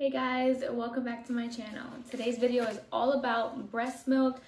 Hey guys, welcome back to my channel. Today's video is all about breast milk,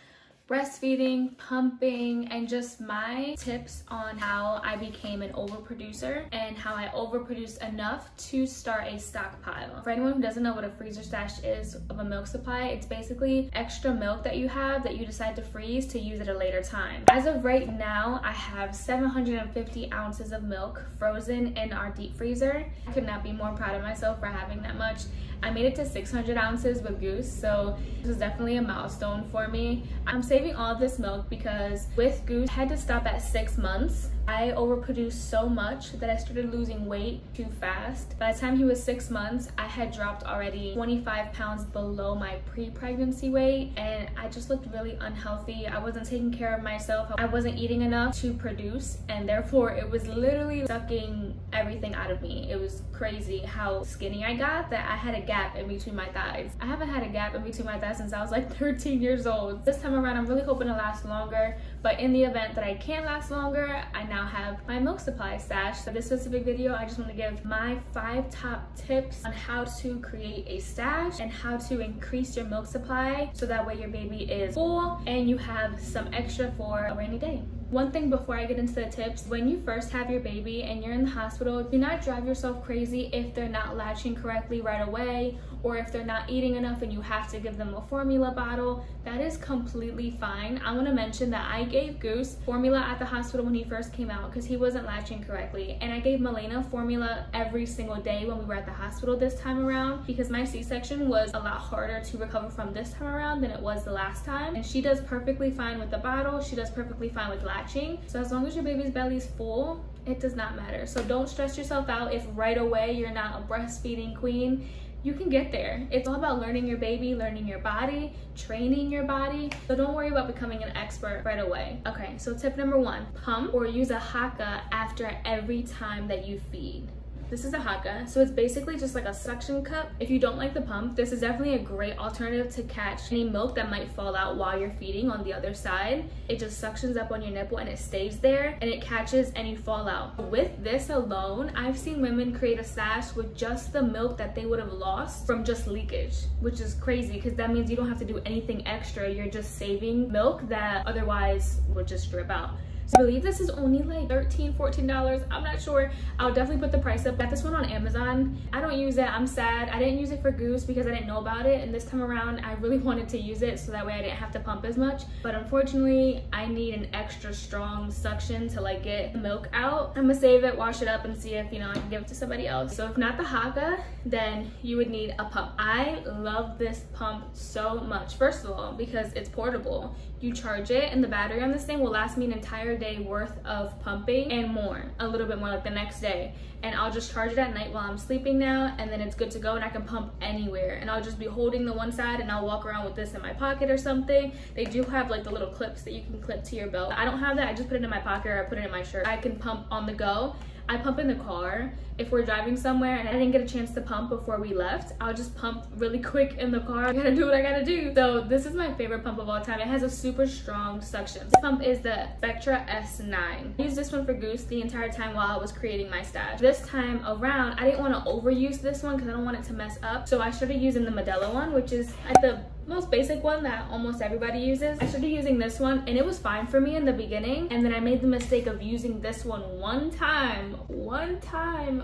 breastfeeding, pumping, and just my tips on how I became an overproducer and how I overproduced enough to start a stockpile. For anyone who doesn't know what a freezer stash is of a milk supply, it's basically extra milk that you have that you decide to freeze to use at a later time. As of right now, I have 750 ounces of milk frozen in our deep freezer. I could not be more proud of myself for having that much. I made it to 600 ounces with Goose, so this is definitely a milestone for me. I'm saving all of this milk because with Goose, I had to stop at 6 months. I overproduced so much that I started losing weight too fast. By the time he was 6 months, I had dropped already 25 pounds below my pre-pregnancy weight, and I just looked really unhealthy. I wasn't taking care of myself. I wasn't eating enough to produce, and therefore it was literally sucking everything out of me. It was crazy how skinny I got that I had a gap in between my thighs. I haven't had a gap in between my thighs since I was like 13 years old. This time around, I'm really hoping to last longer, but in the event that I can't last longer, I now have my milk supply stash. For this specific video, I just want to give my 5 top tips on how to create a stash and how to increase your milk supply so that way your baby is full and you have some extra for a rainy day. One thing before I get into the tips, when you first have your baby and you're in the hospital, do not drive yourself crazy if they're not latching correctly right away, or if they're not eating enough and you have to give them a formula bottle. That is completely fine. I want to mention that I gave Goose formula at the hospital when he first came out because he wasn't latching correctly, and I gave Milena formula every single day when we were at the hospital this time around because my C-section was a lot harder to recover from this time around than it was the last time, and she does perfectly fine with the bottle. She does perfectly fine with latching. So as long as your baby's belly is full, it does not matter. So don't stress yourself out if right away you're not a breastfeeding queen. You can get there. It's all about learning your baby, learning your body, training your body. So don't worry about becoming an expert right away. Okay, so tip number 1, pump or use a haka after every time that you feed. This is a haka, so it's basically just like a suction cup. If you don't like the pump, this is definitely a great alternative to catch any milk that might fall out while you're feeding on the other side. It just suctions up on your nipple and it stays there and it catches any fallout. With this alone, I've seen women create a stash with just the milk that they would have lost from just leakage, which is crazy because that means you don't have to do anything extra. You're just saving milk that otherwise would just drip out. So I believe this is only like $13, $14. I'm not sure. I'll definitely put the price up. Got this one on Amazon. I don't use it. I'm sad. I didn't use it for Goose because I didn't know about it. And this time around, I really wanted to use it so that way I didn't have to pump as much. But unfortunately, I need an extra strong suction to like get the milk out. I'm gonna save it, wash it up, and see if, I can give it to somebody else. So if not the haka, then you would need a pump. I love this pump so much. First of all, because it's portable. You charge it and the battery on this thing will last me an entire day worth of pumping and more, a little bit more, like the next day. And I'll just charge it at night while I'm sleeping now, and then it's good to go and I can pump anywhere. And I'll just be holding the one side and I'll walk around with this in my pocket or something. They do have like the little clips that you can clip to your belt. I don't have that. I just put it in my pocket or I put it in my shirt. I can pump on the go. I pump in the car. If we're driving somewhere and I didn't get a chance to pump before we left, I'll just pump really quick in the car. I gotta do what I gotta do. So this is my favorite pump of all time. It has a super strong suction. This pump is the Spectra S9. I used this one for Goose the entire time while I was creating my stash. This time around, I didn't want to overuse this one because I don't want it to mess up. So I started using the Modelo one, which is like the most basic one that almost everybody uses. I started using this one and it was fine for me in the beginning, and then I made the mistake of using this one one time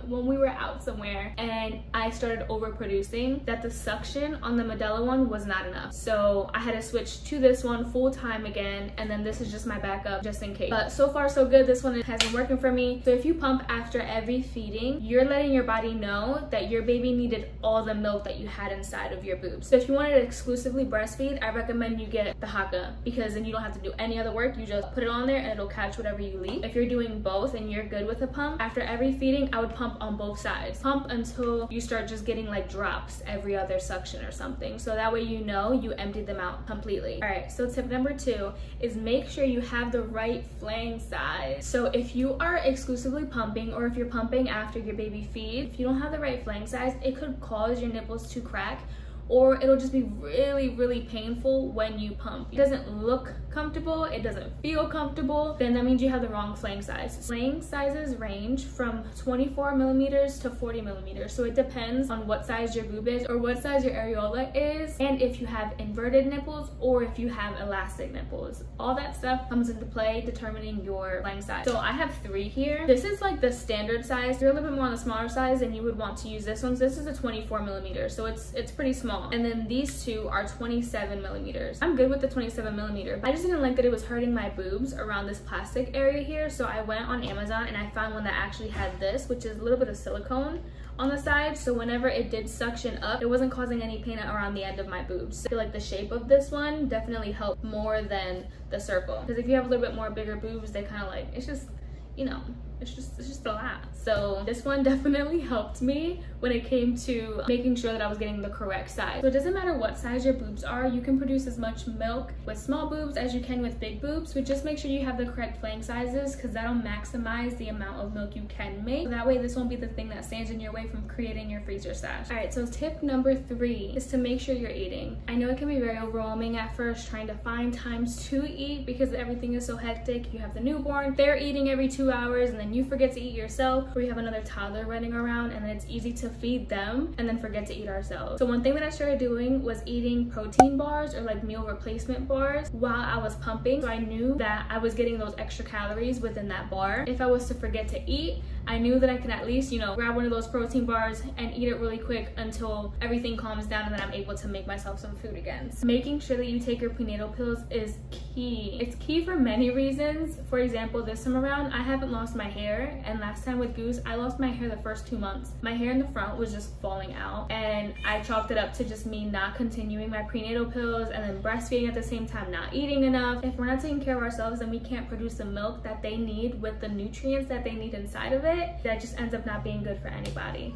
when we were out somewhere, and I started overproducing that the suction on the Modelo one was not enough. So I had to switch to this one full time again, and then this is just my backup just in case. But so far so good. This one has been working for me. So if you pump after every feeding, you're letting your body know that your baby needed all the milk that you had inside of your boobs. So if you wanted to exclusively breastfeed, I recommend you get the haka because then you don't have to do any other work. You just put it on there and it'll catch whatever you leave. If you're doing both and you're good with a pump, after every feeding, I would pump on both sides. Pump until you start just getting like drops every other suction or something. So that way you know you emptied them out completely. All right, so tip number 2 is make sure you have the right flang size. So if you are exclusively pumping, or if you're pumping after your baby feeds, if you don't have the right flang size, it could cause your nipples to crack, or it'll just be really, really painful when you pump. It doesn't look comfortable, it doesn't feel comfortable, then that means you have the wrong flang size. Flang sizes range from 24 millimeters to 40 millimeters. So it depends on what size your boob is or what size your areola is, and if you have inverted nipples or if you have elastic nipples. All that stuff comes into play determining your flang size. So I have 3 here. This is like the standard size. If you're a little bit more on the smaller size, and you would want to use this one. So this is a 24 millimeters, so it's pretty small. And then these 2 are 27 millimeters. I'm good with the 27 millimeter, but I just didn't like that it was hurting my boobs around this plastic area here. So I went on Amazon and I found one that actually had this, which is a little bit of silicone on the side, so whenever it did suction up, it wasn't causing any pain around the end of my boobs. I feel like the shape of this one definitely helped more than the circle, because if you have a little bit more bigger boobs, they kind of like, it's just, you know, it's just a lot. So this one definitely helped me when it came to making sure that I was getting the correct size. So it doesn't matter what size your boobs are, you can produce as much milk with small boobs as you can with big boobs, but just make sure you have the correct flang sizes, because that'll maximize the amount of milk you can make. So that way this won't be the thing that stands in your way from creating your freezer stash. All right, so tip number 3 is to make sure you're eating. I know it can be very overwhelming at first trying to find times to eat because everything is so hectic. You have the newborn, they're eating every 2 hours, and then you forget to eat yourself, or you have another toddler running around, and then it's easy to feed them and then forget to eat ourselves. So one thing that I started doing was eating protein bars or like meal replacement bars while I was pumping, so I knew that I was getting those extra calories within that bar. If I was to forget to eat, I knew that I can at least, you know, grab one of those protein bars and eat it really quick until everything calms down and then I'm able to make myself some food again. So making sure that you take your prenatal pills is key. It's key for many reasons. For example, this time around, I haven't lost my hair, and last time with Goose, I lost my hair the first 2 months. My hair in the front was just falling out, and I chalked it up to just me not continuing my prenatal pills and then breastfeeding at the same time, not eating enough. If we're not taking care of ourselves, then we can't produce the milk that they need with the nutrients that they need inside of it. That just ends up not being good for anybody.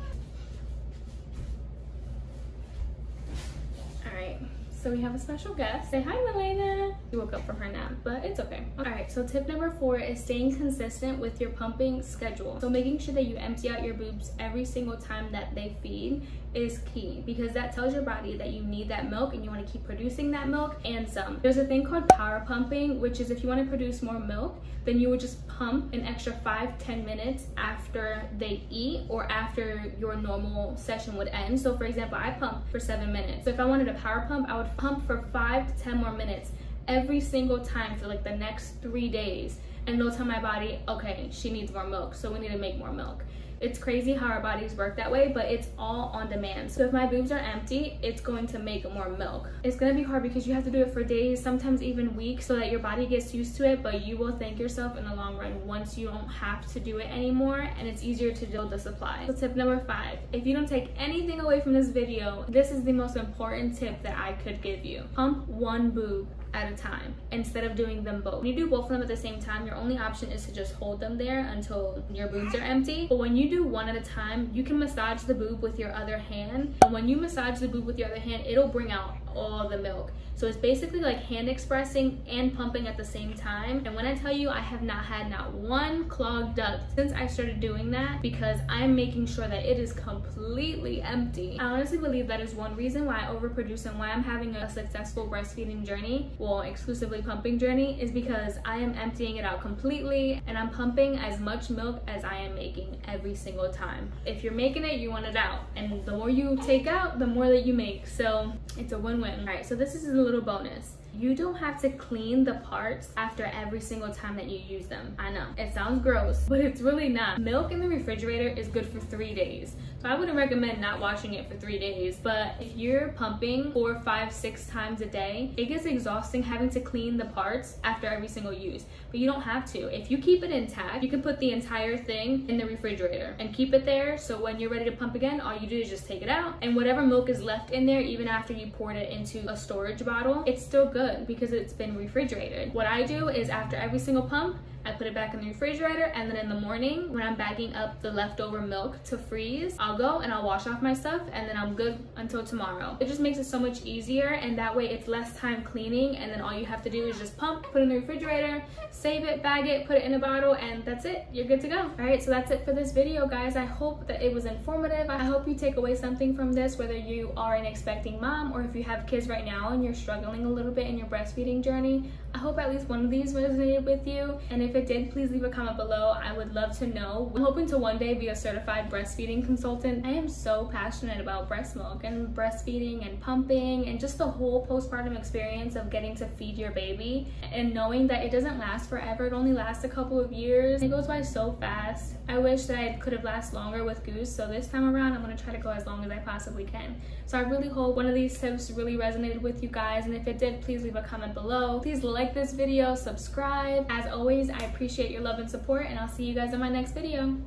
All right, so we have a special guest. Say hi, Milena. You woke up from her nap, but it's okay. All right, so tip number 4 is staying consistent with your pumping schedule. So making sure that you empty out your boobs every single time that they feed is key, because that tells your body that you need that milk and you want to keep producing that milk and some. There's a thing called power pumping, which is if you want to produce more milk, then you would just pump an extra 5-10 minutes after they eat or after your normal session would end. So for example, I pump for 7 minutes. So if I wanted a power pump, I would pump for 5 to 10 more minutes every single time for like the next 3 days. And it'll tell my body, okay, she needs more milk, so we need to make more milk. It's crazy how our bodies work that way, but it's all on demand. So if my boobs are empty, it's going to make more milk. It's gonna be hard because you have to do it for days, sometimes even weeks, so that your body gets used to it, but you will thank yourself in the long run once you don't have to do it anymore, and it's easier to build the supply. So tip number 5, if you don't take anything away from this video, this is the most important tip that I could give you. Pump one boob at a time instead of doing them both. When you do both of them at the same time, your only option is to just hold them there until your boobs are empty. But when you do one at a time, you can massage the boob with your other hand, and when you massage the boob with your other hand, it'll bring out all the milk. So it's basically like hand expressing and pumping at the same time. And when I tell you, I have not had not one clogged duct since I started doing that, because I'm making sure that it is completely empty. I honestly believe that is one reason why I overproduce and why I'm having a successful breastfeeding journey, well, exclusively pumping journey, is because I am emptying it out completely and I'm pumping as much milk as I am making every single time. If you're making it, you want it out, and the more you take out, the more that you make. So it's a win-win. All right, so this is a little bonus. You don't have to clean the parts after every single time that you use them. I know, it sounds gross, but it's really not. Milk in the refrigerator is good for 3 days. So I wouldn't recommend not washing it for 3 days, but if you're pumping 4, 5, 6 times a day, it gets exhausting having to clean the parts after every single use. But you don't have to. If you keep it intact, you can put the entire thing in the refrigerator and keep it there, so when you're ready to pump again, all you do is just take it out, and whatever milk is left in there, even after you poured it into a storage bottle, it's still good because it's been refrigerated. What I do is after every single pump, I put it back in the refrigerator, and then in the morning when I'm bagging up the leftover milk to freeze, I'll go and I'll wash off my stuff, and then I'm good until tomorrow. It just makes it so much easier, and that way it's less time cleaning, and then all you have to do is just pump, put it in the refrigerator, save it, bag it, put it in a bottle, and that's it. You're good to go. All right, so that's it for this video, guys. I hope that it was informative. I hope you take away something from this, whether you are an expecting mom or if you have kids right now and you're struggling a little bit in your breastfeeding journey. I hope at least one of these resonated with you, and if it did, please leave a comment below. I would love to know. I'm hoping to one day be a certified breastfeeding consultant. I am so passionate about breast milk and breastfeeding and pumping and just the whole postpartum experience of getting to feed your baby and knowing that it doesn't last forever. It only lasts a couple of years. It goes by so fast. I wish that I could have lasted longer with Goose, so this time around I'm going to try to go as long as I possibly can. So I really hope one of these tips really resonated with you guys, and if it did, please leave a comment below. Please like this video, subscribe. As always, I appreciate your love and support, and I'll see you guys in my next video.